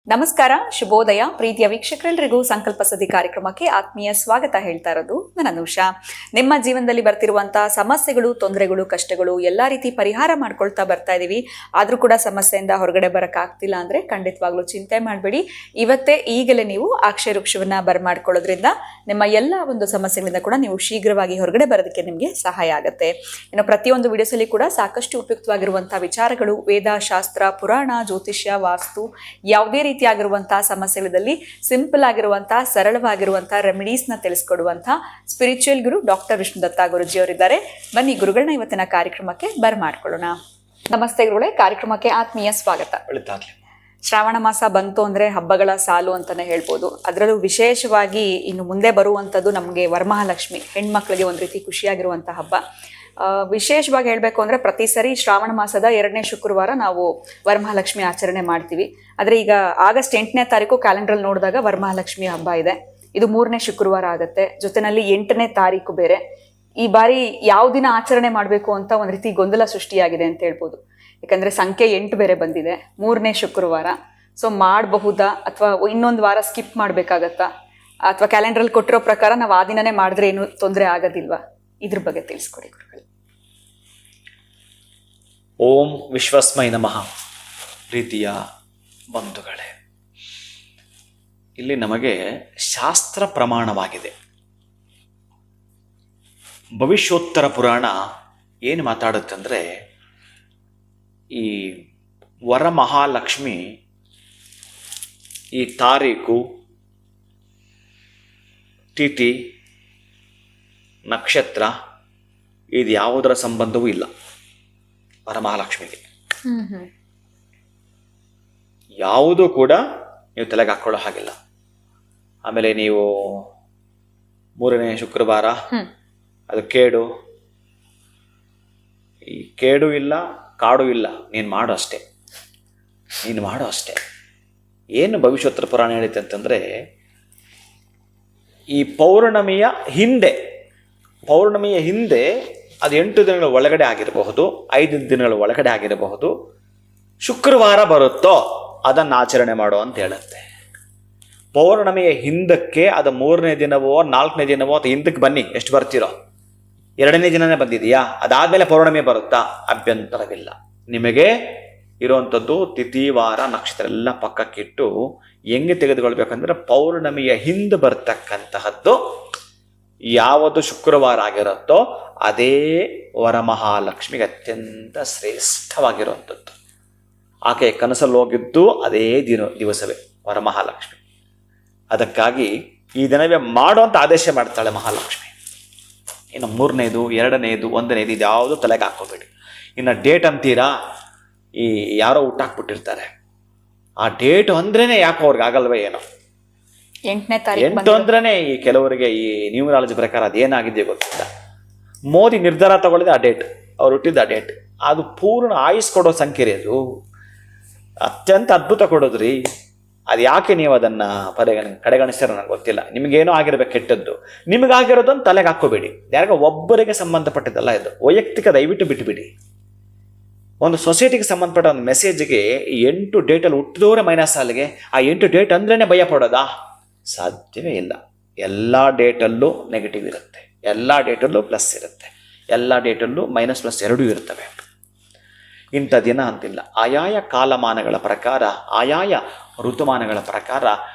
ನಮಸ್ಕಾರ, ಶುಭೋದಯ ಪ್ರೀತಿಯ ವೀಕ್ಷಕರೆಲ್ಲರಿಗೂ ಸಂಕಲ್ಪ ಸದಿ ಕಾರ್ಯಕ್ರಮಕ್ಕೆ ಆತ್ಮೀಯ ಸ್ವಾಗತ ಹೇಳ್ತಾ ಇರೋದು ನಾನು ಅನುಷಾ. ನಿಮ್ಮ ಜೀವನದಲ್ಲಿ ಬರ್ತಿರುವಂತಹ ಸಮಸ್ಯೆಗಳು, ತೊಂದರೆಗಳು, ಕಷ್ಟಗಳು ಎಲ್ಲ ರೀತಿ ಪರಿಹಾರ ಮಾಡ್ಕೊಳ್ತಾ ಬರ್ತಾ ಇದೀವಿ. ಆದ್ರೂ ಕೂಡ ಸಮಸ್ಯೆಯಿಂದ ಹೊರಗಡೆ ಬರಕ್ಕಾಗ್ತಿಲ್ಲ ಅಂದ್ರೆ ಖಂಡಿತವಾಗ್ಲೂ ಚಿಂತೆ ಮಾಡಬೇಡಿ. ಇವತ್ತೇ ಈಗಲೇ ನೀವು ಅಕ್ಷಯ ವೃಕ್ಷವನ್ನ ಬರ್ಮಾಡ್ಕೊಳ್ಳೋದ್ರಿಂದ ನಿಮ್ಮ ಎಲ್ಲ ಒಂದು ಸಮಸ್ಯೆಗಳಿಂದ ಕೂಡ ನೀವು ಶೀಘ್ರವಾಗಿ ಹೊರಗಡೆ ಬರೋದಕ್ಕೆ ನಿಮಗೆ ಸಹಾಯ ಆಗುತ್ತೆ. ಇನ್ನು ಪ್ರತಿಯೊಂದು ವಿಡಿಯೋಸಲ್ಲಿ ಕೂಡ ಸಾಕಷ್ಟು ಉಪಯುಕ್ತವಾಗಿರುವಂತಹ ವಿಚಾರಗಳು, ವೇದ, ಶಾಸ್ತ್ರ, ಪುರಾಣ, ಜ್ಯೋತಿಷ್ಯ, ವಾಸ್ತು, ಯಾವುದೇ ರೀತಿಯಾಗಿರುವಂತಹ ಸಮಸ್ಯೆಗಳಲ್ಲಿ ಸಿಂಪಲ್ ಆಗಿರುವಂತಹ ಸರಳವಾಗಿರುವಂತಹ ರೆಮಿಡೀಸ್ನ ತಿಳಿಸ್ಕೊಡುವಂತಹ ಸ್ಪಿರಿಚುವಲ್ ಗುರು ಡಾಕ್ಟರ್ ವಿಷ್ಣುದತ್ತ ಗುರುಜಿ ಅವರಿದ್ದಾರೆ. ಬನ್ನಿ ಗುರುಗಳನ್ನ ಇವತ್ತಿನ ಕಾರ್ಯಕ್ರಮಕ್ಕೆ ಬರ್ಮಾಡ್ಕೊಳ್ಳೋಣ. ನಮಸ್ತೆ ಗುರುಗಳೇ, ಕಾರ್ಯಕ್ರಮಕ್ಕೆ ಆತ್ಮೀಯ ಸ್ವಾಗತ. ಶ್ರಾವಣ ಮಾಸ ಬಂತು ಅಂದ್ರೆ ಹಬ್ಬಗಳ ಸಾಲು ಅಂತಾನೆ ಹೇಳ್ಬೋದು. ಅದರಲ್ಲೂ ವಿಶೇಷವಾಗಿ ಇನ್ನು ಮುಂದೆ ಬರುವಂಥದ್ದು ನಮಗೆ ವರಮಹಾಲಕ್ಷ್ಮಿ, ಹೆಣ್ಮಕ್ಳಿಗೆ ಒಂದು ರೀತಿ ಖುಷಿಯಾಗಿರುವಂಥ ಹಬ್ಬ. ವಿಶೇಷವಾಗಿ ಹೇಳಬೇಕು ಅಂದರೆ ಪ್ರತಿ ಸರಿ ಶ್ರಾವಣ ಮಾಸದ 2ನೇ ಶುಕ್ರವಾರ ನಾವು ವರಮಹಾಲಕ್ಷ್ಮಿ ಆಚರಣೆ ಮಾಡ್ತೀವಿ. ಆದರೆ ಈಗ ಆಗಸ್ಟ್ 8ನೇ ತಾರೀಕು ಕ್ಯಾಲೆಂಡ್ರಲ್ಲಿ ನೋಡಿದಾಗ ವರಮಹಾಲಕ್ಷ್ಮಿ ಹಬ್ಬ ಇದೆ. ಇದು 3ನೇ ಶುಕ್ರವಾರ ಆಗುತ್ತೆ. ಜೊತೆಯಲ್ಲಿ 8ನೇ ತಾರೀಕು ಬೇರೆ. ಈ ಬಾರಿ ಯಾವ ದಿನ ಆಚರಣೆ ಮಾಡಬೇಕು ಅಂತ ಒಂದು ರೀತಿ ಗೊಂದಲ ಸೃಷ್ಟಿಯಾಗಿದೆ ಅಂತ ಹೇಳ್ಬೋದು. ಯಾಕಂದರೆ ಸಂಖ್ಯೆ 8 ಬೇರೆ ಬಂದಿದೆ, 3ನೇ ಶುಕ್ರವಾರ. ಸೊ ಮಾಡಬಹುದಾ ಅಥವಾ ಇನ್ನೊಂದು ವಾರ ಸ್ಕಿಪ್ ಮಾಡಬೇಕಾಗತ್ತಾ, ಅಥವಾ ಕ್ಯಾಲೆಂಡ್ರಲ್ಲಿ ಕೊಟ್ಟಿರೋ ಪ್ರಕಾರ ನಾವು ಆ ದಿನನೇ ಮಾಡಿದ್ರೆ ಏನು ತೊಂದರೆ ಆಗೋದಿಲ್ವಾ? ಇದ್ರ ಬಗ್ಗೆ ತಿಳಿಸ್ಕೊಡಿ ಗುರುಗಳು. ಓಂ ವಿಶ್ವಸ್ಮೈ ನಮಃ. ಪ್ರೀತಿಯ ಬಂಧುಗಳೇ, ಇಲ್ಲಿ ನಮಗೆ ಶಾಸ್ತ್ರ ಪ್ರಮಾಣವಾಗಿದೆ. ಭವಿಷ್ಯೋತ್ತರ ಪುರಾಣ ಏನು ಮಾತಾಡುತ್ತಂದರೆ, ಈ ವರಮಹಾಲಕ್ಷ್ಮಿ ಈ ತಾರೀಕು, ತಿಥಿ, ನಕ್ಷತ್ರ ಇದು ಯಾವುದರ ಸಂಬಂಧವೂ ಇಲ್ಲ ವರಮಹಾಲಕ್ಷ್ಮಿಗೆ. ಯಾವುದೂ ಕೂಡ ನೀವು ತಲೆಗೆ ಹಾಕ್ಕೊಳ್ಳೋ ಹಾಗಿಲ್ಲ. ಆಮೇಲೆ ನೀವು 3ನೇ ಶುಕ್ರವಾರ ಅದು ಕೇಡು, ಈ ಕೇಡು ಇಲ್ಲ, ಕಾಡು ಇಲ್ಲ, ನೀನು ಮಾಡು ಅಷ್ಟೇ, ನೀನು ಮಾಡು ಅಷ್ಟೇ. ಏನು ಭವಿಷ್ಯೋತ್ತರ ಪುರಾಣ ಹೇಳಿತೆ ಅಂತಂದರೆ, ಈ ಪೌರ್ಣಮಿಯ ಹಿಂದೆ ಅದು 8 ದಿನಗಳ ಒಳಗಡೆ ಆಗಿರಬಹುದು, 5 ದಿನಗಳ ಒಳಗಡೆ ಆಗಿರಬಹುದು, ಶುಕ್ರವಾರ ಬರುತ್ತೋ ಅದನ್ನು ಆಚರಣೆ ಮಾಡೋ ಅಂತ ಹೇಳುತ್ತೆ. ಪೌರ್ಣಮಿಯ ಹಿಂದಕ್ಕೆ ಅದು 3ನೇ ದಿನವೋ 4ನೇ ದಿನವೋ ಅಥವಾ ಹಿಂದಕ್ಕೆ ಬನ್ನಿ, ಎಷ್ಟು ಬರ್ತೀರೋ, 2ನೇ ದಿನನೇ ಬಂದಿದೆಯಾ, ಅದಾದಮೇಲೆ ಪೌರ್ಣಮಿ ಬರುತ್ತಾ, ಅಭ್ಯಂತರವಿಲ್ಲ. ನಿಮಗೆ ಇರುವಂಥದ್ದು ತಿಥಿ, ವಾರ, ನಕ್ಷತ್ರ ಎಲ್ಲ ಪಕ್ಕಕ್ಕಿಟ್ಟು ಹೆಂಗೆ ತೆಗೆದುಕೊಳ್ಬೇಕಂದ್ರೆ, ಪೌರ್ಣಮಿಯ ಹಿಂದೆ ಬರ್ತಕ್ಕಂತಹದ್ದು ಯಾವುದು ಶುಕ್ರವಾರ ಆಗಿರುತ್ತೋ ಅದೇ ವರಮಹಾಲಕ್ಷ್ಮಿಗೆ ಅತ್ಯಂತ ಶ್ರೇಷ್ಠವಾಗಿರುವಂಥದ್ದು. ಆಕೆ ಕನಸಲ್ಲಿ ಹೋಗಿದ್ದು ಅದೇ ದಿವಸವೇ ವರಮಹಾಲಕ್ಷ್ಮಿ. ಅದಕ್ಕಾಗಿ ಈ ದಿನವೇ ಮಾಡುವಂಥ ಆದೇಶ ಮಾಡ್ತಾಳೆ ಮಹಾಲಕ್ಷ್ಮಿ. ಇನ್ನು 3ನೇದು, 2ನೇದು, 1ನೇದು ಇದು ಯಾವುದು ತಲೆಗೆ ಹಾಕೋಬೇಡಿ. ಇನ್ನು ಡೇಟ್ ಅಂತೀರಾ, ಈ ಯಾರೋ ಹುಟ್ಟಾಕ್ಬಿಟ್ಟಿರ್ತಾರೆ, ಆ ಡೇಟ್ ಅಂದ್ರೇನೆ ಯಾಕೋ ಅವ್ರಿಗೆ ಆಗಲ್ವೇ ಏನೋ. 8ನೇ ತಾರೀಕು 8 ಅಂದ್ರೇ ಈ ಕೆಲವರಿಗೆ ಈ ನ್ಯೂಮರಾಲಜಿ ಪ್ರಕಾರ ಅದೇನಾಗಿದೆಯೋ ಗೊತ್ತಿಲ್ಲ. ಮೋದಿ ನಿರ್ಧಾರ ತಗೊಳ್ಳಿದೆ ಆ ಡೇಟ್, ಅವ್ರು ಹುಟ್ಟಿದ ಆ ಡೇಟ್, ಅದು ಪೂರ್ಣ ಆಯುಸ್ ಕೊಡೋ ಸಂಖ್ಯೆ, ಅದು ಅತ್ಯಂತ ಅದ್ಭುತ ಕೊಡೋದ್ರಿ. ಅದು ಯಾಕೆ ನೀವು ಅದನ್ನು ಕಡೆಗಣಿಸ್ತಾರೋ ನನಗೆ ಗೊತ್ತಿಲ್ಲ. ನಿಮಗೇನೋ ಆಗಿರ್ಬೇಕು ಕೆಟ್ಟದ್ದು, ನಿಮಗಾಗಿರೋದನ್ನು ತಲೆಗೆ ಹಾಕೋಬೇಡಿ. ಯಾರಿಗ ಒಬ್ಬರಿಗೆ ಸಂಬಂಧಪಟ್ಟಿದ್ದಲ್ಲ ಇದು, ವೈಯಕ್ತಿಕ, ದಯವಿಟ್ಟು ಬಿಟ್ಟುಬಿಡಿ. ಒಂದು ಸೊಸೈಟಿಗೆ ಸಂಬಂಧಪಟ್ಟ ಒಂದು ಮೆಸೇಜ್ಗೆ 8 ಡೇಟಲ್ಲಿ ಹುಟ್ಟಿದವರೇ ಮೈನಸ್ ಅಲ್ಲಿಗೆ, ಆ 8 ಡೇಟ್ ಅಂದ್ರೇ ಭಯ ಪಡೋದಾ? ಸಾಧ್ಯವೇ ಇಲ್ಲ. ಎಲ್ಲ ಡೇಟಲ್ಲೂ ನೆಗೆಟಿವ್ ಇರುತ್ತೆ, ಎಲ್ಲ ಡೇಟಲ್ಲೂ ಪ್ಲಸ್ ಇರುತ್ತೆ, ಎಲ್ಲ ಡೇಟಲ್ಲೂ ಮೈನಸ್ ಪ್ಲಸ್ ಎರಡೂ ಇರ್ತವೆ. ಇಂಥ ದಿನ ಅಂತಿಲ್ಲ. ಆಯಾಯ ಕಾಲಮಾನಗಳ ಪ್ರಕಾರ, ಆಯಾಯ ಋತುಮಾನಗಳ ಪ್ರಕಾರ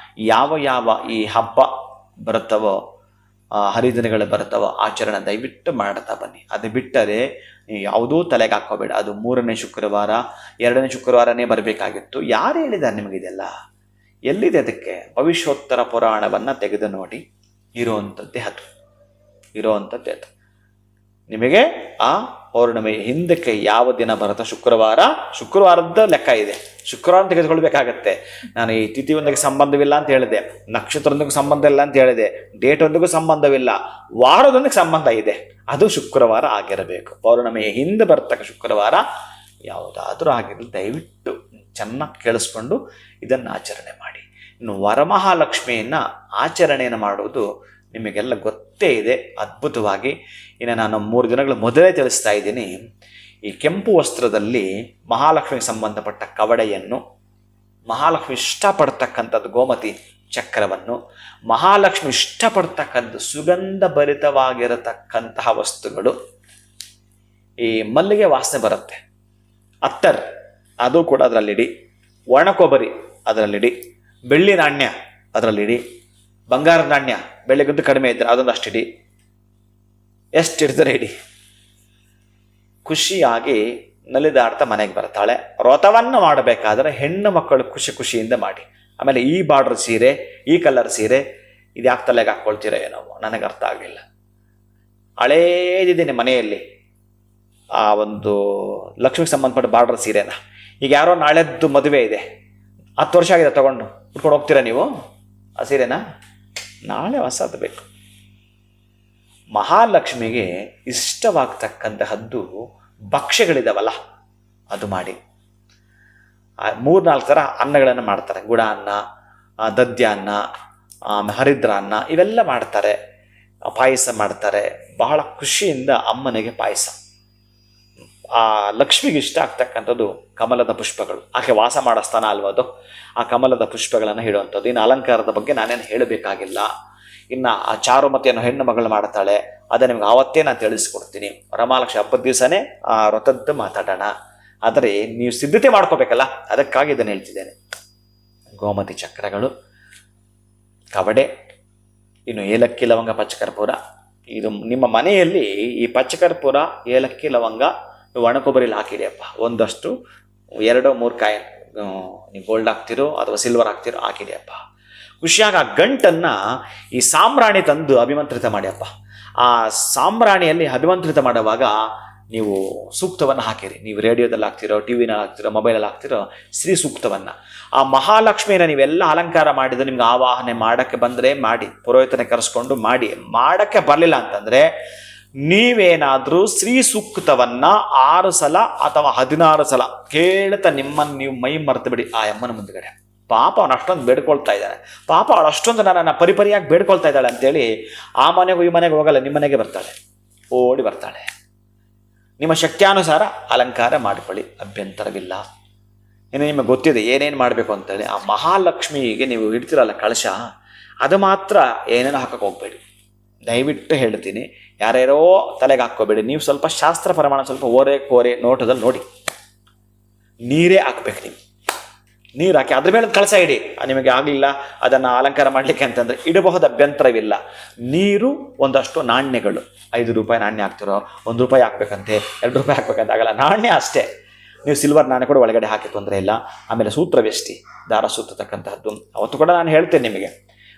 ಯಾವ ಈ ಹಬ್ಬ ಬರುತ್ತವೋ, ಹರಿದಿನಗಳು ಬರುತ್ತವೋ ಆಚರಣೆ ದಯವಿಟ್ಟು ಮಾಡ್ತಾ ಬನ್ನಿ. ಅದು ಬಿಟ್ಟರೆ ಯಾವುದೂ ತಲೆಗೆ ಹಾಕೋಬೇಡ. ಅದು 3ನೇ ಶುಕ್ರವಾರ, 2ನೇ ಶುಕ್ರವಾರನೇ ಬರಬೇಕಾಗಿತ್ತು. ಯಾರು ಹೇಳಿದ್ದಾರೆ ನಿಮಗಿದೆಲ್ಲ? ಎಲ್ಲಿದೆ ಅದಕ್ಕೆ? ಭವಿಷ್ಯೋತ್ತರ ಪುರಾಣವನ್ನು ತೆಗೆದು ನೋಡಿ, ಇರುವಂಥದ್ದೇ ಅದು. ನಿಮಗೆ ಆ ಪೌರ್ಣಮಿ ಹಿಂದಕ್ಕೆ ಯಾವ ದಿನ ಬರುತ್ತೋ, ಶುಕ್ರವಾರದ ಲೆಕ್ಕ ಇದೆ, ಶುಕ್ರವಾರ ತೆಗೆದುಕೊಳ್ಬೇಕಾಗತ್ತೆ. ನಾನು ಈ ತಿಥಿ ಒಂದಿಗೆ ಸಂಬಂಧವಿಲ್ಲ ಅಂತ ಹೇಳಿದೆ, ನಕ್ಷತ್ರದೊಂದಿಗೂ ಸಂಬಂಧ ಇಲ್ಲ ಅಂತ ಹೇಳಿದೆ, ಡೇಟ್ ಒಂದಿಗೂ ಸಂಬಂಧವಿಲ್ಲ, ವಾರದೊಂದಿಗೆ ಸಂಬಂಧ ಇದೆ, ಅದು ಶುಕ್ರವಾರ ಆಗಿರಬೇಕು. ಪೌರ್ಣಮಿಯ ಹಿಂದೆ ಬರ್ತಕ್ಕ ಶುಕ್ರವಾರ ಯಾವುದಾದ್ರೂ ಆಗಿರಲಿ, ದಯವಿಟ್ಟು ಚೆನ್ನಾಗಿ ಕೇಳಿಸ್ಕೊಂಡು ಇದನ್ನು ಆಚರಣೆ ಮಾಡಿ. ಇನ್ನು ವರಮಹಾಲಕ್ಷ್ಮಿಯನ್ನು ಆಚರಣೆಯನ್ನು ಮಾಡುವುದು ನಿಮಗೆಲ್ಲ ಗೊತ್ತೇ ಇದೆ ಅದ್ಭುತವಾಗಿ. ಇನ್ನು ನಾನು 3 ದಿನಗಳ ಮೊದಲೇ ತಿಳಿಸ್ತಾ ಇದ್ದೀನಿ, ಈ ಕೆಂಪು ವಸ್ತ್ರದಲ್ಲಿ ಮಹಾಲಕ್ಷ್ಮಿಗೆ ಸಂಬಂಧಪಟ್ಟ ಕವಡೆಯನ್ನು, ಮಹಾಲಕ್ಷ್ಮಿ ಇಷ್ಟಪಡ್ತಕ್ಕಂಥದ್ದು ಗೋಮತಿ ಚಕ್ರವನ್ನು, ಮಹಾಲಕ್ಷ್ಮಿ ಇಷ್ಟಪಡ್ತಕ್ಕಂಥ ಸುಗಂಧ ಭರಿತವಾಗಿರತಕ್ಕಂತಹ ವಸ್ತುಗಳು, ಈ ಮಲ್ಲಿಗೆ ವಾಸನೆ ಬರುತ್ತೆ, ಅತ್ತರ್ ಅದು ಕೂಡ ಅದರಲ್ಲಿಡಿ, ಒಣ ಕೊಬ್ಬರಿ ಅದರಲ್ಲಿಡಿ, ಬೆಳ್ಳಿ ನಾಣ್ಯ ಅದರಲ್ಲಿಡಿ, ಬಂಗಾರದ ನಾಣ್ಯ ಬೆಳ್ಳಿಗಿಂತ ಕಡಿಮೆ ಇದ್ದರೆ ಅದೊಂದು ಅಷ್ಟಿಡಿ, ಎಷ್ಟು ಹಿಡಿದರೆ ಇಡಿ. ಖುಷಿಯಾಗಿ ನಲಿದಾಡ್ತಾ ಮನೆಗೆ ಬರ್ತಾಳೆ. ವ್ರತವನ್ನು ಮಾಡಬೇಕಾದ್ರೆ ಹೆಣ್ಣು ಮಕ್ಕಳು ಖುಷಿಯಿಂದ ಮಾಡಿ. ಆಮೇಲೆ ಈ ಬಾರ್ಡರ್ ಸೀರೆ, ಈ ಕಲರ್ ಸೀರೆ ಇದು ಯಾಕೆ ತಲೆಗೆ ಹಾಕ್ಕೊಳ್ತೀರೋ ಏನೋ ನನಗೆ ಅರ್ಥ ಆಗಲಿಲ್ಲ. ಹಳೇದಿದ್ದೀನಿ ಮನೆಯಲ್ಲಿ ಆ ಒಂದು ಲಕ್ಷ್ಮಿಗೆ ಸಂಬಂಧಪಟ್ಟ ಬಾರ್ಡರ್ ಸೀರೆನ. ಈಗ ಯಾರೋ ನಾಳೆದ್ದು ಮದುವೆ ಇದೆ, 10 ವರ್ಷ ಆಗಿದೆ ತಗೊಂಡು ಉಟ್ಕೊಂಡು ಹೋಗ್ತೀರಾ ನೀವು ಆ ಸೀರೆನ? ನಾಳೆ ಹೊಸದು ಬೇಕು. ಮಹಾಲಕ್ಷ್ಮಿಗೆ ಇಷ್ಟವಾಗ್ತಕ್ಕಂತಹದ್ದು ಭಕ್ಷ್ಯಗಳಿದಾವಲ್ಲ ಅದು ಮಾಡಿ. 3-4 ಥರ ಅನ್ನಗಳನ್ನು ಮಾಡ್ತಾರೆ. ಗುಡ ಅನ್ನ, ದದ್ಯ ಅನ್ನ, ಹರಿದ್ರ ಅನ್ನ ಇವೆಲ್ಲ ಮಾಡ್ತಾರೆ. ಪಾಯಸ ಮಾಡ್ತಾರೆ. ಬಹಳ ಖುಷಿಯಿಂದ ಅಮ್ಮನಿಗೆ ಪಾಯಸ. ಆ ಲಕ್ಷ್ಮಿಗೆ ಇಷ್ಟ ಆಗ್ತಕ್ಕಂಥದ್ದು ಕಮಲದ ಪುಷ್ಪಗಳು. ಆಕೆ ವಾಸ ಮಾಡೋ ಸ್ಥಾನ ಅಲ್ವ ಅದು. ಆ ಕಮಲದ ಪುಷ್ಪಗಳನ್ನು ಹೇಳುವಂಥದ್ದು. ಇನ್ನು ಅಲಂಕಾರದ ಬಗ್ಗೆ ನಾನೇನು ಹೇಳಬೇಕಾಗಿಲ್ಲ. ಇನ್ನು ಆ ಚಾರುಮತಿಯನ್ನು ಹೆಣ್ಣು ಮಗಳು ಮಾಡ್ತಾಳೆ, ಅದೇ ನಿಮ್ಗೆ ಆವತ್ತೇ ನಾನು ತಿಳಿಸ್ಕೊಡ್ತೀನಿ. ವರಮಹಾಲಕ್ಷ್ಮಿ ಹಬ್ಬದ ದಿವಸನೇ ಆ ವ್ರತದ್ದು ಮಾತಾಡೋಣ. ಆದರೆ ನೀವು ಸಿದ್ಧತೆ ಮಾಡ್ಕೋಬೇಕಲ್ಲ, ಅದಕ್ಕಾಗಿ ಇದನ್ನು ಹೇಳ್ತಿದ್ದೇನೆ. ಗೋಮತಿ ಚಕ್ರಗಳು, ಕವಡೆ, ಇನ್ನು ಏಲಕ್ಕಿ ಲವಂಗ ಪಚ್ಚಕರ್ಪೂರ. ಇದು ನಿಮ್ಮ ಮನೆಯಲ್ಲಿ ಈ ಪಚ್ಚಕರ್ಪೂರ, ಏಲಕ್ಕಿ ಲವಂಗ, ಒಣ ಕೊಬ್ಬರಿಲಿ ಹಾಕಿಡಿಯಪ್ಪ. ಒಂದಷ್ಟು 2-3 ಕಾಯಿ ನೀವು ಗೋಲ್ಡ್ ಹಾಕ್ತಿರೋ ಅಥವಾ ಸಿಲ್ವರ್ ಹಾಕ್ತಿರೋ ಹಾಕಿಡಿಯಪ್ಪ. ಖುಷಿಯಾಗಿ ಆ ಗಂಟನ್ನು ಈ ಸಾಂಬ್ರಾಣಿ ತಂದು ಅಭಿಮಂತ್ರಿತ ಮಾಡಿಯಪ್ಪ. ಆ ಸಾಂಬ್ರಾಣಿಯಲ್ಲಿ ಅಭಿಮಂತ್ರಿತ ಮಾಡುವಾಗ ನೀವು ಸೂಕ್ತವನ್ನು ಹಾಕಿರಿ. ನೀವು ರೇಡಿಯೋದಲ್ಲಿ ಹಾಕ್ತಿರೋ, ಟಿ ವಿನಲ್ಲಿ ಹಾಕ್ತಿರೋ, ಮೊಬೈಲಲ್ಲಿ ಹಾಕ್ತಿರೋ ಶ್ರೀ ಸೂಕ್ತವನ್ನು. ಆ ಮಹಾಲಕ್ಷ್ಮಿಯನ್ನು ನೀವೆಲ್ಲ ಅಲಂಕಾರ ಮಾಡಿದ್ರೆ ನಿಮ್ಗೆ ಆವಾಹನೆ ಮಾಡೋಕ್ಕೆ ಬಂದರೆ ಮಾಡಿ, ಪುರೋಹಿತನ ಕರೆಸ್ಕೊಂಡು ಮಾಡಿ. ಮಾಡೋಕ್ಕೆ ಬರಲಿಲ್ಲ ಅಂತಂದರೆ ನೀವೇನಾದರೂ ಶ್ರೀ ಸೂಕ್ತವನ್ನು 6 ಸಲ ಅಥವಾ 16 ಸಲ ಕೇಳ್ತಾ ನಿಮ್ಮನ್ನು ನೀವು ಮೈ ಮರೆತು ಬಿಡಿ ಆ ಅಮ್ಮನ ಮುಂದ್ಗಡೆ. ಪಾಪ ಅವನು ಅಷ್ಟೊಂದು ಬೇಡ್ಕೊಳ್ತಾ ಇದ್ದಾನೆ, ಪಾಪ ಅವಳು ಅಷ್ಟೊಂದು ನನ್ನನ್ನು ಪರಿಪರಿಯಾಗಿ ಬೇಡ್ಕೊಳ್ತಾ ಇದ್ದಾಳೆ ಅಂತೇಳಿ ಆ ಮನೆಗೂ ಈ ಮನೆಗೆ ಹೋಗಲ್ಲ, ನಿಮ್ಮ ಮನೆಗೆ ಬರ್ತಾಳೆ, ಓಡಿ ಬರ್ತಾಳೆ. ನಿಮ್ಮ ಶಕ್ತ್ಯಾನುಸಾರ ಅಲಂಕಾರ ಮಾಡಿಕೊಳ್ಳಿ, ಅಭ್ಯಂತರವಿಲ್ಲ. ಇನ್ನು ನಿಮಗೆ ಗೊತ್ತಿದೆ ಏನೇನು ಮಾಡಬೇಕು ಅಂತೇಳಿ. ಆ ಮಹಾಲಕ್ಷ್ಮಿಗೆ ನೀವು ಇಡ್ತಿರಲ್ಲ ಕಳಶ, ಅದು ಮಾತ್ರ ಏನೇನು ಹಾಕಕ್ಕೆ ಹೋಗಬೇಡಿ. ದಯವಿಟ್ಟು ಹೇಳ್ತೀನಿ, ಯಾರ್ಯಾರೋ ತಲೆಗೆ ಹಾಕ್ಕೋಬೇಡಿ. ನೀವು ಸ್ವಲ್ಪ ಶಾಸ್ತ್ರ ಪ್ರಮಾಣ ಸ್ವಲ್ಪ ಓರೆ ಕೋರೆ ನೋಟದಲ್ಲಿ ನೋಡಿ. ನೀರೇ ಹಾಕ್ಬೇಕು. ನೀವು ನೀರು ಹಾಕಿ ಅದ್ರ ಮೇಲೆ ಕಳಸ ಇಡಿ. ನಿಮಗೆ ಆಗಲಿಲ್ಲ ಅದನ್ನು ಅಲಂಕಾರ ಮಾಡಲಿಕ್ಕೆ ಅಂತಂದರೆ ಇಡಬಹುದು, ಅಭ್ಯಂತರವಿಲ್ಲ. ನೀರು, ಒಂದಷ್ಟು ನಾಣ್ಯಗಳು, 5 ರೂಪಾಯಿ ನಾಣ್ಯ ಹಾಕ್ತಿರೋ, 1 ರೂಪಾಯಿ ಹಾಕ್ಬೇಕಂತೆ, 2 ರೂಪಾಯಿ ಹಾಕ್ಬೇಕಂತ ಆಗಲ್ಲ, ನಾಣ್ಯ ಅಷ್ಟೇ. ನೀವು ಸಿಲ್ವರ್ ನಾಣ್ಯ ಕೂಡ ಒಳಗಡೆ ಹಾಕಿ ತೊಂದರೆ ಇಲ್ಲ. ಆಮೇಲೆ ಸೂತ್ರವೆಷ್ಟಿ, ದಾರ ಸುತ್ತತಕ್ಕಂತಹದ್ದು ಅವತ್ತು ಕೂಡ ನಾನು ಹೇಳ್ತೇನೆ ನಿಮಗೆ.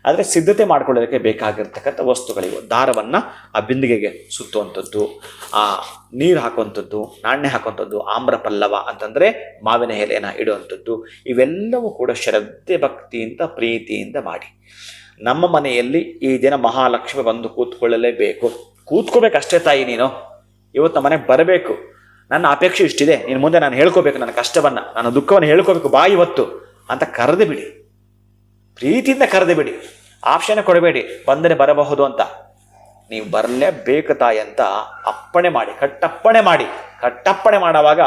ಆದರೆ ಸಿದ್ಧತೆ ಮಾಡ್ಕೊಳ್ಳೋದಕ್ಕೆ ಬೇಕಾಗಿರ್ತಕ್ಕಂಥ ವಸ್ತುಗಳಿವು. ದಾರವನ್ನು ಆ ಬಿಂದಿಗೆಗೆ ಸುತ್ತುವಂಥದ್ದು, ಆ ನೀರು ಹಾಕುವಂಥದ್ದು, ನಾಣ್ಯ ಹಾಕುವಂಥದ್ದು, ಆಮ್ರ ಪಲ್ಲವ ಅಂತಂದರೆ ಮಾವಿನ ಎಲೆಯನ್ನು ಇಡುವಂಥದ್ದು. ಇವೆಲ್ಲವೂ ಕೂಡ ಶ್ರದ್ಧೆ ಭಕ್ತಿಯಿಂದ ಪ್ರೀತಿಯಿಂದ ಮಾಡಿ. ನಮ್ಮ ಮನೆಯಲ್ಲಿ ಈ ದಿನ ಮಹಾಲಕ್ಷ್ಮಿ ಬಂದು ಕೂತ್ಕೊಳ್ಳಲೇಬೇಕು. ಕೂತ್ಕೋಬೇಕಷ್ಟೇ ತಾಯಿ, ನೀನು ಇವತ್ತು ನಮ್ಮ ಮನೆಗೆ ಬರಬೇಕು. ನನ್ನ ಅಪೇಕ್ಷೆ ಇಷ್ಟಿದೆ, ನೀನು ಮುಂದೆ ನಾನು ಹೇಳ್ಕೋಬೇಕು, ನನ್ನ ಕಷ್ಟವನ್ನು, ನನ್ನ ದುಃಖವನ್ನು ಹೇಳ್ಕೋಬೇಕು ಬಾ ಇವತ್ತು ಅಂತ ಕರೆದು ಬಿಡಿ. ಪ್ರೀತಿಯಿಂದ ಕರೆದು ಬಿಡಿ. ಆಪ್ಷನ್ ಕೊಡಬೇಡಿ ಬಂದರೆ ಬರಬಹುದು ಅಂತ. ನೀವು ಬರಲೇಬೇಕು ತಾಯಿ ಅಂತ ಅಪ್ಪಣೆ ಮಾಡಿ, ಕಟ್ಟಪ್ಪಣೆ ಮಾಡಿ. ಕಟ್ಟಪ್ಪಣೆ ಮಾಡುವಾಗ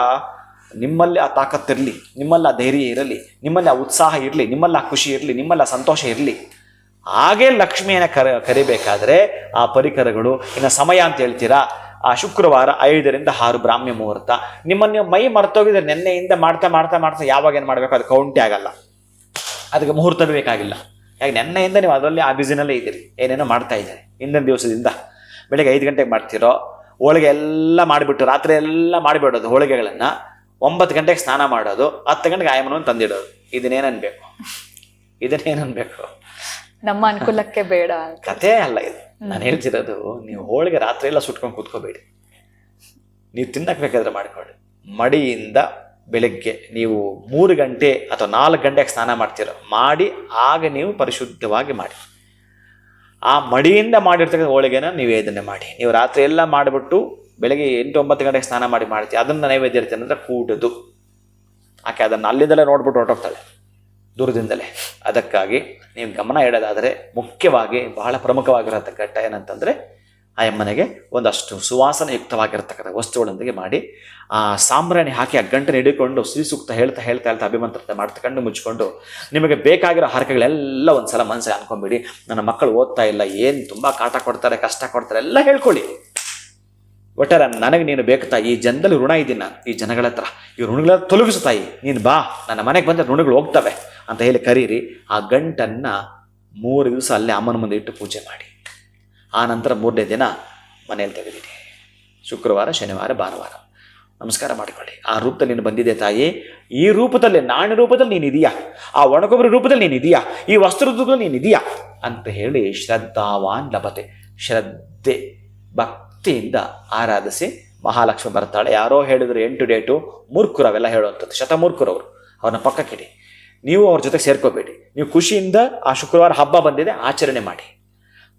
ನಿಮ್ಮಲ್ಲಿ ಆ ತಾಕತ್ತಿರಲಿ, ನಿಮ್ಮಲ್ಲಿ ಆ ಧೈರ್ಯ ಇರಲಿ, ನಿಮ್ಮಲ್ಲಿ ಆ ಉತ್ಸಾಹ ಇರಲಿ, ನಿಮ್ಮಲ್ಲಿ ಆ ಖುಷಿ ಇರಲಿ, ನಿಮ್ಮಲ್ಲಿ ಆ ಸಂತೋಷ ಇರಲಿ. ಹಾಗೇ ಲಕ್ಷ್ಮಿಯನ್ನು ಕರಿಬೇಕಾದ್ರೆ ಆ ಪರಿಕರಗಳು. ಇನ್ನು ಸಮಯ ಅಂತ ಹೇಳ್ತೀರಾ, ಆ ಶುಕ್ರವಾರ 5ರಿಂದ 6 ಬ್ರಾಹ್ಮ್ಯ ಮುಹೂರ್ತ. ನಿಮ್ಮನ್ನು ಮೈ ಮರ್ತೋಗಿದ್ರೆ ನೆನ್ನೆಯಿಂದ ಮಾಡ್ತಾ ಮಾಡ್ತಾ ಮಾಡ್ತಾ ಯಾವಾಗ ಏನು ಮಾಡಬೇಕು ಅದು ಕೌಂಟೇ ಆಗಲ್ಲ, ಅದಕ್ಕೆ ಮುಹೂರ್ತ ಬೇಕಾಗಿಲ್ಲ. ಯಾಕೆ ನೆನ್ನೆಯಿಂದ ನೀವು ಅದರಲ್ಲಿ ಆ ಬ್ಯುಸಿನಲ್ಲೇ ಇದ್ದೀರಿ, ಏನೇನೋ ಮಾಡ್ತಾ ಇದ್ದೀರಿ. ಹಿಂದಿನ ದಿವಸದಿಂದ ಬೆಳಗ್ಗೆ 5 ಗಂಟೆಗೆ ಮಾಡ್ತಿರೋ, ಹೋಳಿಗೆ ಎಲ್ಲ ಮಾಡಿಬಿಟ್ಟು ರಾತ್ರಿ ಎಲ್ಲ ಮಾಡಿಬಿಡೋದು ಹೋಳಿಗೆಗಳನ್ನು, 9 ಗಂಟೆಗೆ ಸ್ನಾನ ಮಾಡೋದು, 10 ಗಂಟೆಗೆ ಆಯಮ್ಮನನ್ನು ತಂದಿಡೋದು. ಇದನ್ನೇನನ್ಬೇಕು, ಇದನ್ನೇನನ್ಬೇಕು? ನಮ್ಮ ಅನುಕೂಲಕ್ಕೆ ಬೇಡ ಕಥೆ ಅಲ್ಲ ಇದು. ನಾನು ಹೇಳ್ತಿರೋದು, ನೀವು ಹೋಳಿಗೆ ರಾತ್ರಿ ಎಲ್ಲ ಸುಟ್ಕೊಂಡು ಕೂತ್ಕೋಬೇಡಿ. ನೀವು ತಿನ್ನಕ್ಕೆ ಬೇಕಾದ್ರೆ ಮಾಡಿಕೊಳ್ಳಿ. ಮಡಿಯಿಂದ ಬೆಳಗ್ಗೆ ನೀವು 3 ಗಂಟೆ ಅಥವಾ 4 ಗಂಟೆಗೆ ಸ್ನಾನ ಮಾಡ್ತೀರೋ ಮಾಡಿ, ಆಗ ನೀವು ಪರಿಶುದ್ಧವಾಗಿ ಮಾಡಿ. ಆ ಮಡಿಯಿಂದ ಮಾಡಿರ್ತಕ್ಕಂಥ ಹೋಳಿಗೆನ ನೀವೇ ಇದನ್ನೇ ಮಾಡಿ. ನೀವು ರಾತ್ರಿ ಎಲ್ಲ ಮಾಡಿಬಿಟ್ಟು ಬೆಳಗ್ಗೆ 8-9 ಗಂಟೆಗೆ ಸ್ನಾನ ಮಾಡ್ತೀವಿ, ಅದನ್ನು ನೈವೇದ್ಯ ಇರ್ತೀನಿ ಅಂದರೆ ಕೂಡದು. ಆಕೆ ಅದನ್ನು ಅಲ್ಲಿಂದಲೇ ನೋಡ್ಬಿಟ್ಟು ಹೊರಟೋಗ್ತಾಳೆ. ದೂರದಿಂದಲೇ. ಅದಕ್ಕಾಗಿ ನೀವು ಗಮನ ಇಡೋದಾದರೆ ಮುಖ್ಯವಾಗಿ ಬಹಳ ಪ್ರಮುಖವಾಗಿರೋಂಥ ಘಟ್ಟ ಏನಂತಂದರೆ ಆ ಅಮ್ಮನೆಗೆ ಒಂದಷ್ಟು ಸುವಾಸನೆಯುಕ್ತವಾಗಿರ್ತಕ್ಕಂಥ ವಸ್ತುಗಳೊಂದಿಗೆ ಮಾಡಿ ಆ ಸಾಂಬ್ರಾಣಿ ಹಾಕಿ ಆ ಗಂಟನ್ನು ಹಿಡಿಕೊಂಡು ಶ್ರೀ ಸೂಕ್ತ ಹೇಳ್ತಾ ಹೇಳ್ತಾ ಹೇಳ್ತಾ ಅಭಿಮಂತ್ರತೆ ಮಾಡ್ತಾ ಕಣ್ಣು ಮುಚ್ಕೊಂಡು ನಿಮಗೆ ಬೇಕಾಗಿರೋ ಹರಕೆಗಳೆಲ್ಲ ಒಂದು ಸಲ ಮನಸ್ಸಿಗೆ ಅನ್ಕೊಂಬಿಡಿ. ನನ್ನ ಮಕ್ಕಳು ಓದ್ತಾ ಇಲ್ಲ, ಏನು ತುಂಬ ಕಾಟ ಕೊಡ್ತಾರೆ, ಕಷ್ಟ ಕೊಡ್ತಾರೆ, ಎಲ್ಲ ಹೇಳ್ಕೊಳ್ಳಿ. ಒಟ್ಟಾರೆ ನನಗೆ ನೀನು ಬೇಕು ಈ ಜನದಲ್ಲಿ ಋಣ ಇದ್ದೀನಿ ನಾನು ಈ ಜನಗಳ ಹತ್ರ, ಈ ಋಣಗಳ ತೊಲಗಿಸು ತಾಯಿ, ನೀನು ಬಾ, ನನ್ನ ಮನೆಗೆ ಬಂದರೆ ಋಣಗಳು ಹೋಗ್ತವೆ ಅಂತ ಹೇಳಿ ಕರೀರಿ. ಆ ಗಂಟನ್ನು 3 ದಿವಸ ಅಲ್ಲೇ ಅಮ್ಮನ ಮುಂದೆ ಇಟ್ಟು ಪೂಜೆ ಮಾಡಿ. ಆ ನಂತರ 3ನೇ ದಿನ ಮನೆಯಲ್ಲಿ ತೆಗೆದಿರಿ. ಶುಕ್ರವಾರ, ಶನಿವಾರ, ಭಾನುವಾರ ನಮಸ್ಕಾರ ಮಾಡಿಕೊಳ್ಳಿ. ಆ ರೂಪದಲ್ಲಿ ನೀನು ಬಂದಿದೆ ತಾಯಿ, ಈ ರೂಪದಲ್ಲಿ ನಾಣ್ಯ ರೂಪದಲ್ಲಿ ನೀನು ಇದೆಯಾ, ಆ ಒಣಗೊಬ್ಬರ ರೂಪದಲ್ಲಿ ನೀನು ಇದೆಯಾ, ಈ ವಸ್ತ್ರ ರೂಪದಲ್ಲಿ ನೀನು ಇದೆಯಾ ಅಂತ ಹೇಳಿ ಶ್ರದ್ಧಾವಾನ್ ಲಭತೆ, ಶ್ರದ್ಧೆ ಭಕ್ತಿಯಿಂದ ಆರಾಧಿಸಿ ಮಹಾಲಕ್ಷ್ಮಿ ಬರ್ತಾಳೆ. ಯಾರೋ ಹೇಳಿದ್ರು 8 ಡೇಟು, ಮೂರ್ಖರು ಅವೆಲ್ಲ ಹೇಳುವಂಥದ್ದು, ಶತಮೂರ್ಖರವರು. ಅವ್ರನ್ನ ಪಕ್ಕಕ್ಕಿಡಿ, ನೀವು ಅವ್ರ ಜೊತೆಗೆ ಸೇರ್ಕೋಬೇಡಿ. ನೀವು ಖುಷಿಯಿಂದ ಆ ಶುಕ್ರವಾರ ಹಬ್ಬ ಬಂದಿದೆ ಆಚರಣೆ ಮಾಡಿ.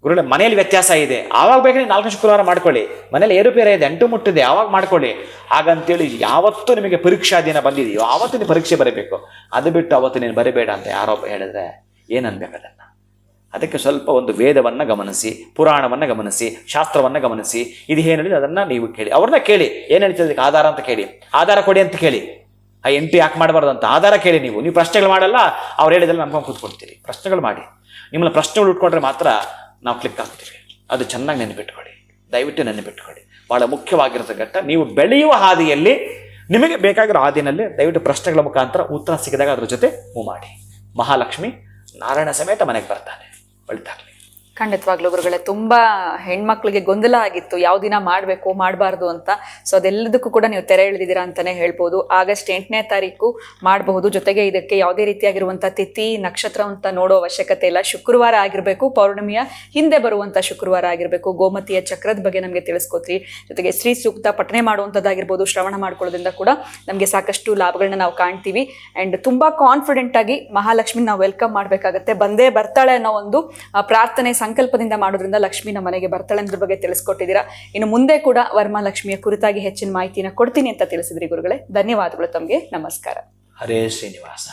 ಗುರುಗಳೇ, ಮನೆಯಲ್ಲಿ ವ್ಯತ್ಯಾಸ ಇದೆ, ಆವಾಗ ಬೇಕಾದ್ರೆ 4 ಶುಕ್ರವಾರ ಮಾಡ್ಕೊಳ್ಳಿ. ಮನೇಲಿ ಏರುಪೇರ ಇದೆ, ಅಂಟು ಮುಟ್ಟಿದೆ, ಆವಾಗ ಮಾಡ್ಕೊಳ್ಳಿ. ಹಾಗಂತೇಳಿ ಯಾವತ್ತೂ ನಿಮಗೆ ಪರೀಕ್ಷಾ ದಿನ ಬಂದಿದೆಯೋ ಆವತ್ತು ನೀವು ಪರೀಕ್ಷೆ ಬರೀಬೇಕು. ಅದು ಬಿಟ್ಟು ಅವತ್ತು ನೀನು ಬರಿಬೇಡ ಅಂತ ಯಾರೊಬ್ಬ ಹೇಳಿದ್ರೆ ಏನನ್ಬೇಕು ಅದನ್ನು? ಅದಕ್ಕೆ ಸ್ವಲ್ಪ ಒಂದು ವೇದವನ್ನು ಗಮನಿಸಿ, ಪುರಾಣವನ್ನು ಗಮನಿಸಿ, ಶಾಸ್ತ್ರವನ್ನು ಗಮನಿಸಿ. ಇದು ಏನು ಹೇಳಿದ್ರೆ ಅದನ್ನು ನೀವು ಕೇಳಿ, ಅವ್ರನ್ನ ಕೇಳಿ. ಏನು ಹೇಳ್ತಿದ್ದೆ ಅದಕ್ಕೆ ಆಧಾರ ಅಂತ ಕೇಳಿ, ಆಧಾರ ಕೊಡಿ ಅಂತ ಕೇಳಿ. ಆ ಎಂಟು ಯಾಕೆ ಮಾಡಬಾರ್ದು ಅಂತ ಆಧಾರ ಕೇಳಿ. ನೀವು ಪ್ರಶ್ನೆಗಳು ಮಾಡಲ್ಲ, ಅವ್ರು ಹೇಳಿದ್ರೆ ನಮ್ಕೊಂಡು ಕೂತ್ಕೊಳ್ತೀರಿ. ಪ್ರಶ್ನೆಗಳು ಮಾಡಿ. ನಿಮ್ಮನ್ನ ಪ್ರಶ್ನೆಗಳು ಉಟ್ಕೊಂಡ್ರೆ ಮಾತ್ರ ನಾವು ಕ್ಲಿಕ್ ಆಗ್ತೀವಿ. ಅದು ಚೆನ್ನಾಗಿ ನೆನಪಿಟ್ಕೊಳ್ಳಿ, ದಯವಿಟ್ಟು ನೆನಪಿಟ್ಕೊಳ್ಳಿ. ಭಾಳ ಮುಖ್ಯವಾಗಿರೋ ಘಟ್ಟ. ನೀವು ಬೆಳೆಯುವ ಹಾದಿಯಲ್ಲಿ ನಿಮಗೆ ಬೇಕಾಗಿರೋ ಹಾದಿನಲ್ಲಿ ದಯವಿಟ್ಟು ಪ್ರಶ್ನೆಗಳ ಮುಖಾಂತರ ಉತ್ತರ ಸಿಕ್ಕಿದಾಗ ಅದ್ರ ಜೊತೆ ಮೂವ್ ಮಾಡಿ. ಮಹಾಲಕ್ಷ್ಮಿ ನಾರಾಯಣ ಸಮೇತ ಮನೆಗೆ ಬರ್ತಾನೆ. ಒಳ್ತಾಗಲಿ. ಖಂಡಿತವಾಗ್ಲೂ ಗುರುಗಳೇ, ತುಂಬ ಹೆಣ್ಮಕ್ಳಿಗೆ ಗೊಂದಲ ಆಗಿತ್ತು ಯಾವ ದಿನ ಮಾಡಬೇಕು ಮಾಡಬಾರ್ದು ಅಂತ. ಸೊ ಅದೆಲ್ಲದಕ್ಕೂ ಕೂಡ ನೀವು ತೆರೆ ಎಳೆದಿದ್ದೀರಾ ಅಂತಲೇ ಹೇಳ್ಬೋದು. ಆಗಸ್ಟ್ 8ನೇ ತಾರೀಕು ಮಾಡಬಹುದು. ಜೊತೆಗೆ ಇದಕ್ಕೆ ಯಾವುದೇ ರೀತಿಯಾಗಿರುವಂಥ ತಿಥಿ ನಕ್ಷತ್ರ ಅಂತ ನೋಡೋ ಅವಶ್ಯಕತೆ ಇಲ್ಲ. ಶುಕ್ರವಾರ ಆಗಿರಬೇಕು, ಪೌರ್ಣಮಿಯ ಹಿಂದೆ ಬರುವಂಥ ಶುಕ್ರವಾರ ಆಗಿರಬೇಕು. ಗೋಮತಿಯ ಚಕ್ರದ ಬಗ್ಗೆ ನಮಗೆ ತಿಳಿಸ್ಕೊತ್ರಿ. ಜೊತೆಗೆ ಶ್ರೀ ಸೂಕ್ತ ಪಠನೆ ಮಾಡುವಂಥದ್ದಾಗಿರ್ಬೋದು, ಶ್ರವಣ ಮಾಡ್ಕೊಳ್ಳೋದ್ರಿಂದ ಕೂಡ ನಮಗೆ ಸಾಕಷ್ಟು ಲಾಭಗಳನ್ನ ನಾವು ಕಾಣ್ತೀವಿ. ಆ್ಯಂಡ್ ತುಂಬ ಕಾನ್ಫಿಡೆಂಟ್ ಆಗಿ ಮಹಾಲಕ್ಷ್ಮಿ ನಾವು ವೆಲ್ಕಮ್ ಮಾಡಬೇಕಾಗತ್ತೆ. ಬಂದೇ ಬರ್ತಾಳೆ ಅನ್ನೋ ಒಂದು ಪ್ರಾರ್ಥನೆ ಸಂಕಲ್ಪದಿಂದ ಮಾಡೋದ್ರಿಂದ ಲಕ್ಷ್ಮಿ ನಮ್ಮ ಮನೆಗೆ ಬರ್ತಾಳೆ ಅನ್ನೋದ್ರ ಬಗ್ಗೆ ತಿಳಿಸ್ಕೊಟ್ಟಿದ್ದೀರಾ. ಇನ್ನು ಮುಂದೆ ಕೂಡ ವರಮಹಾಲಕ್ಷ್ಮಿಯ ಕುರಿತಾಗಿ ಹೆಚ್ಚಿನ ಮಾಹಿತಿನ ಕೊಡ್ತೀನಿ ಅಂತ ತಿಳಿಸಿದ್ರಿ ಗುರುಗಳೇ. ಧನ್ಯವಾದಗಳು ತಮಗೆ. ನಮಸ್ಕಾರ. ಹರೇ ಶ್ರೀನಿವಾಸ.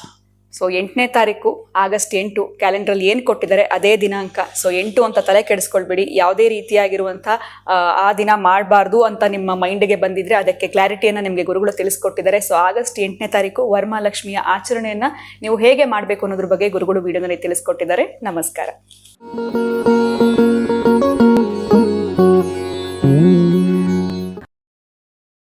ಸೊ 8ನೇ ತಾರೀಕು ಆಗಸ್ಟ್ 8 ಕ್ಯಾಲೆಂಡ್ರಲ್ಲಿ ಏನು ಕೊಟ್ಟಿದ್ದಾರೆ ಅದೇ ದಿನಾಂಕ. ಸೊ 8 ಅಂತ ತಲೆ ಕೆಡಿಸ್ಕೊಳ್ಬೇಡಿ. ಯಾವುದೇ ರೀತಿಯಾಗಿರುವಂಥ ಆ ದಿನ ಮಾಡಬಾರ್ದು ಅಂತ ನಿಮ್ಮ ಮೈಂಡಿಗೆ ಬಂದಿದ್ರೆ ಅದಕ್ಕೆ ಕ್ಲಾರಿಟಿಯನ್ನು ನಿಮಗೆ ಗುರುಗಳು ತಿಳಿಸ್ಕೊಟ್ಟಿದ್ದಾರೆ. ಸೊ ಆಗಸ್ಟ್ 8ನೇ ತಾರೀಕು ವರಮಹಾಲಕ್ಷ್ಮಿಯ ಆಚರಣೆಯನ್ನು ನೀವು ಹೇಗೆ ಮಾಡಬೇಕು ಅನ್ನೋದ್ರ ಬಗ್ಗೆ ಗುರುಗಳು ವಿಡಿಯೋನಲ್ಲಿ ತಿಳಿಸ್ಕೊಟ್ಟಿದ್ದಾರೆ. ನಮಸ್ಕಾರ.